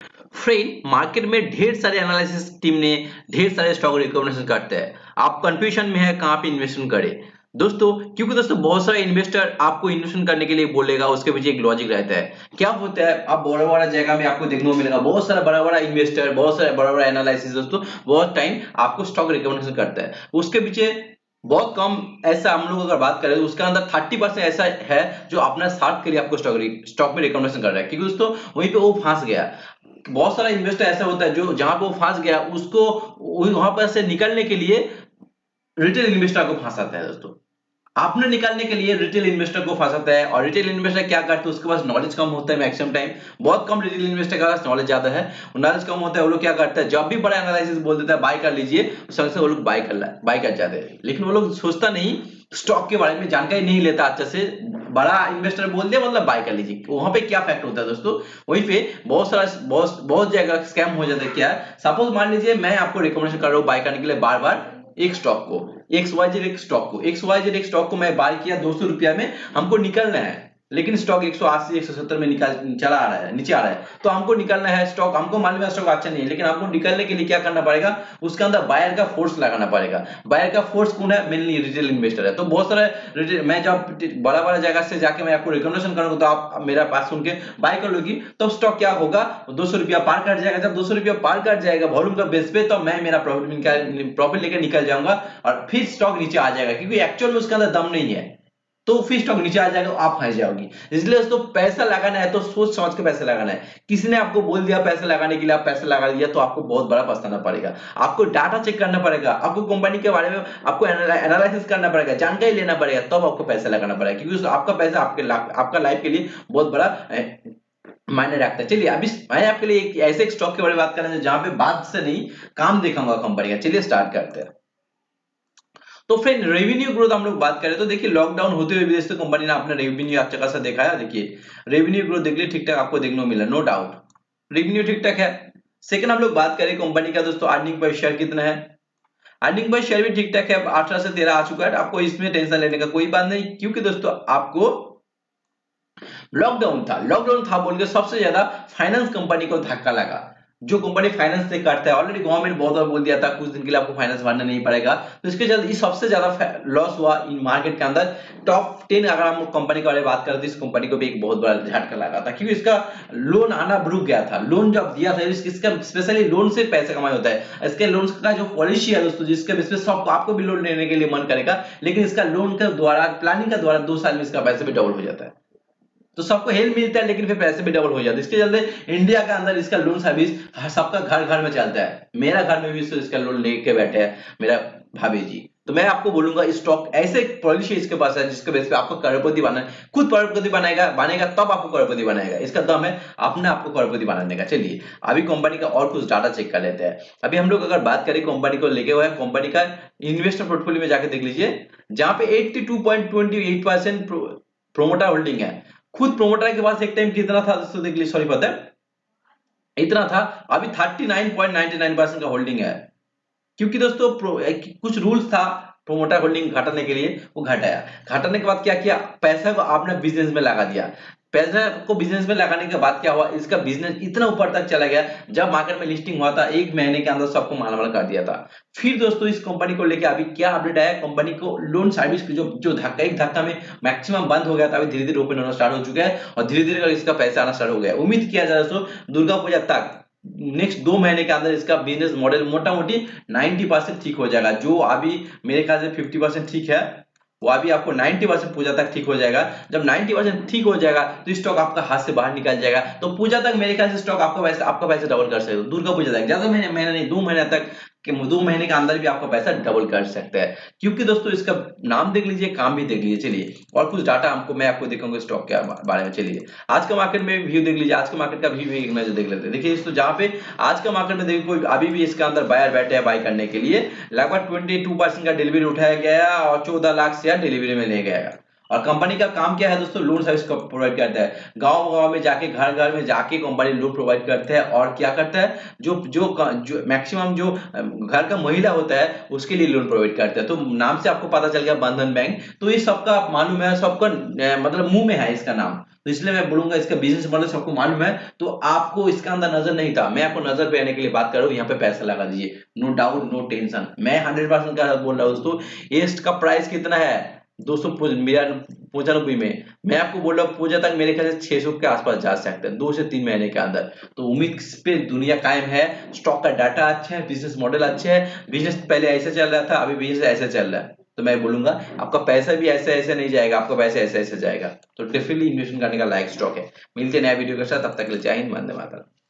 Friend, market में ढेर सारे एनालिसिस टीम ने ढेर सारे स्टॉक रिकमेंडेशन करते हैं। आप कंफ्यूजन में है कहां पे इन्वेस्टमेंट करें दोस्तों, क्योंकि दोस्तों बहुत सारे इन्वेस्टर आपको इन्वेस्टमेंट करने के लिए बोलेगा, उसके पीछे एक लॉजिक रहता है। क्या होता है, आप बड़ा बड़ा जगह में आपको देखने को मिलेगा बहुत सारा बड़ा बड़ा इन्वेस्टर, बहुत सारा बड़ा बड़ा एनालिसिस दोस्तों बहुत टाइम आपको स्टॉक रिकमेंडेशन करता है। उसके पीछे बहुत कम ऐसा हम लोग अगर बात करें तो उसके अंदर 30% ऐसा है जो अपना स्वार्थ के लिए आपको स्टॉक में रिकमेंडेशन कर रहा है, क्योंकि दोस्तों वहीं पे वो फंस गया। बहुत सारा इन्वेस्टर ऐसा होता है जो जहां पे वो फंस गया उसको वहां पर से निकलने के लिए रिटेल इन्वेस्टर को फंसाता है दोस्तों। आपने निकालने के लिए रिटेल इन्वेस्टर को फंसाता है, और रिटेल इन्वेस्टर क्या करते हैं, उसके पास नॉलेज कम होता है। मैक्सिमम टाइम बहुत कम रिटेल इन्वेस्टर के पास नॉलेज ज्यादा है, नॉलेज कम होता है। वो लोग क्या करते हैं, जब भी बड़ा एनालिसिस बोल देता है बाय कर लीजिए, संग से वो लोग बाय कर जाते हैं। लेकिन वो लोग सोचता नहीं, स्टॉक के बारे में जानकारी नहीं लेता अच्छे से। बड़ा इन्वेस्टर बोल दिया मतलब बाय कर लीजिए, वहां पे क्या फैक्ट होता है दोस्तों, वहीं पे बहुत सारा बहुत जगह स्कैम हो जाता है। क्या है, सपोज मान लीजिए मैं आपको रिकमेंडेशन कर रहा हूँ बाय करने के लिए बार बार एक स्टॉक को, एक्स वाई जेड एक स्टॉक को मैं बाय किया 200 रुपया में, हमको निकलना है। लेकिन स्टॉक 180 170 में निकाल चला आ रहा है, नीचे आ रहा है, तो हमको निकलना है स्टॉक। हमको मालूम है स्टॉक अच्छा नहीं है, लेकिन हमको निकलने के लिए क्या करना पड़ेगा, उसके अंदर बायर का फोर्स लगाना पड़ेगा। बायर का फोर्स कौन है, मेनली रिटेल इन्वेस्टर है। तो बहुत सारे रिटेल, मैं जब बड़ा बड़ा जगह से जाके मैं आपको रिकमेंडेशन करूंगा तो आप मेरा पास सुन के बाय कर लोगी, तो स्टॉक क्या होगा, 200 रुपया पार कर जाएगा। जब 200 रुपया पार कर जाएगा वॉल्यूम का बेस पे, तो मैं मेरा प्रॉफिट लेकर निकल जाऊंगा, और फिर स्टॉक नीचे आ जाएगा, क्योंकि एक्चुअल में उसके अंदर दम नहीं है। तो फिर स्टॉक नीचे आ जाएगा, आप फंस जाओगी। इसलिए दोस्तों पैसा लगाना है तो सोच समझ के पैसा लगाना है। किसी ने आपको बोल दिया पैसा लगाने के लिए, आप पैसा लगा दिया, तो आपको बहुत बड़ा पछताना पड़ेगा। आपको डाटा चेक करना पड़ेगा, आपको कंपनी के बारे में आपको एनालिसिस करना पड़ेगा, जानकारी लेना पड़ेगा, तब आपको पैसा लगाना पड़ेगा, क्योंकि आपका पैसा आपका लाइफ के लिए बहुत बड़ा मायने रखता है। चलिए अभी मैं आपके लिए एक ऐसे स्टॉक के बारे में बात करना है जहां पे बात से नहीं काम दिखाऊंगा कंपनी का। चलिए स्टार्ट करते हैं। तो फ्रेंड, रेवेन्यू ग्रोथ हम लोग बात करें तो देखिए लॉकडाउन होते हुए भी दोस्तों कंपनी ने अपना रेवेन्यू अच्छा खासा दिखाया। देखिए रेवेन्यू ग्रोथ देख लीजिए ठीक ठाक आपको देखने को मिला, नो डाउट रेवेन्यू ठीक ठाक है। सेकंड हम लोग बात करें कंपनी का दोस्तों, अर्निंग पर शेयर कितना है, अर्निंग पर शेयर भी ठीक ठाक है, 18 से 13 आ चुका है। आपको इसमें टेंशन लेने का कोई बात नहीं, क्योंकि दोस्तों आपको लॉकडाउन था बोल के सबसे ज्यादा फाइनेंस कंपनी को धक्का लगा। जो कंपनी फाइनेंस से करता है, ऑलरेडी गवर्नमेंट बहुत बार बोल दिया था कुछ दिन के लिए आपको फाइनेंस भरना नहीं पड़ेगा, तो इसके चलते सबसे ज्यादा लॉस हुआ इन मार्केट के अंदर। टॉप 10 अगर हम कंपनी के बारे में बात करते हैं, इस कंपनी को भी एक बहुत बड़ा झटका लगा था, क्योंकि इसका लोन आना रुक गया था। लोन जब दिया था, इसका स्पेशली लोन से पैसे कमाई होता है। इसके लोन का जो पॉलिसी है दोस्तों, जिसके बेस पे सब आपको भी लोन लेने के लिए मन करेगा, लेकिन इसका लोन का द्वारा प्लानिंग का द्वारा 2 साल में इसका पैसे भी डबल हो जाता है। तो सबको हेल्प मिलता है, लेकिन फिर पैसे भी डबल हो जाते हैं। इसके चलते इंडिया के अंदर इसका लोन सर्विस सबका घर घर में चलता है। मेरा घर में भी इसका लोन लेके बैठे हैं मेरा भाभी जी। तो मैं आपको बोलूंगा स्टॉक ऐसे पॉलिसी इसके पास है जिसके बेस पे आपको करोड़पति बनना है। खुद करोड़पति बनेगा तब आपको करोड़पति बनाएगा, इसका दम है अपने आपको करोड़पति बनाने का। चलिए अभी कंपनी का और कुछ डाटा चेक कर लेते हैं। अभी हम लोग अगर बात करें कंपनी को लेके हुए कंपनी का इन्वेस्टर पोर्टफोलियो में जाके देख लीजिए, जहां पे 82.28% प्रोमोटर होल्डिंग है। खुद प्रोमोटर के पास एक टाइम कितना था दोस्तों, देख लीजिए, सॉरी पता है इतना था। अभी 39.99% का होल्डिंग है, क्योंकि दोस्तों कुछ रूल्स था प्रोमोटर होल्डिंग घटाने के लिए, वो घटाया। घटाने के बाद क्या किया, पैसा को आपने बिजनेस में लगा दिया। पैसा को बिजनेस में लगाने के बाद क्या हुआ, इसका बिजनेस इतना ऊपर तक चला गया, जब मार्केट में लिस्टिंग हुआ था 1 महीने के अंदर सबको मालामाल कर दिया था। फिर दोस्तों इस कंपनी को लेके अभी क्या अपडेट आया, कंपनी को लोन सर्विस की जो धक्का एक धक्का में मैक्सिमम बंद हो गया था, अभी धीरे धीरे ओपन होना स्टार्ट हो चुका है, और धीरे धीरे इसका पैसा आना स्टार्ट हो गया। उम्मीद किया जा रहा है दुर्गा पूजा तक, नेक्स्ट 2 महीने के अंदर इसका बिजनेस मॉडल मोटा मोटी 90% ठीक हो जाएगा। जो अभी मेरे ख्याल से 50% ठीक है, वो अभी आपको 90% पूजा तक ठीक हो जाएगा। जब 90% ठीक हो जाएगा तो स्टॉक आपका हाथ से बाहर निकल जाएगा। तो पूजा तक मेरे ख्याल से स्टॉक आपका पैसा डबल कर सकते हो। दुर्गा पूजा तक, ज्यादा महीना नहीं, 2 महीने तक, कि 2 महीने के अंदर भी आपका पैसा डबल कर सकता है, क्योंकि दोस्तों इसका नाम देख लीजिए, काम भी देख लीजिए। चलिए और कुछ डाटा मैं आपको दिखाऊंगा स्टॉक के बारे में। चलिए आज का मार्केट में व्यू देख लीजिए, आज के मार्केट का व्यू एक नजर देख लेते हैं। देखिए दोस्तों, जहां पे आज का मार्केट में देखिए अभी भी इसके अंदर बायर बैठे हैं बाय करने के लिए। लगभग 22% का डिलीवरी उठाया गया और 14 लाख शेयर डिलीवरी में ले गया। और कंपनी का काम क्या है दोस्तों, लोन सर्विस प्रोवाइड करता है। गांव गांव में जाके, घर घर में जाके कंपनी लोन प्रोवाइड करते हैं। और क्या करता है, जो मैक्सिमम जो घर का महिला होता है उसके लिए लोन प्रोवाइड करता है। तो नाम से आपको पता चल गया बंधन बैंक, तो ये सबका मालूम है, सबका मतलब मुंह में है इसका नाम। तो इसलिए मैं बोलूंगा इसका बिजनेस मॉडल सबको मालूम है, तो आपको इसका अंदर नजर नहीं था, मैं आपको नजर पे आने के लिए बात कर रहा हूँ, यहाँ पे पैसा लगा दीजिए, नो डाउट नो टेंशन। मैं 100% का बोल रहा हूँ दोस्तों। एस्ट का प्राइस कितना है 295 में, मैं आपको बोल रहा हूँ पूजा तक मेरे ख्याल से 600 के आसपास जा सकते हैं 2 से 3 महीने के अंदर। तो उम्मीद पे दुनिया कायम है, स्टॉक का डाटा अच्छा है, बिजनेस मॉडल अच्छे है, बिजनेस पहले ऐसे चल रहा था, अभी बिजनेस ऐसे चल रहा है। तो मैं बोलूंगा आपका पैसा भी ऐसे ऐसे नहीं जाएगा, आपका पैसा ऐसे ऐसे जाएगा। तो डेफिनेटली इन्वेस्टमेंट करने का लायक स्टॉक है। मिलते हैं नया वीडियो के साथ, तब तक के लिए जय हिंद, वंदे मातरम।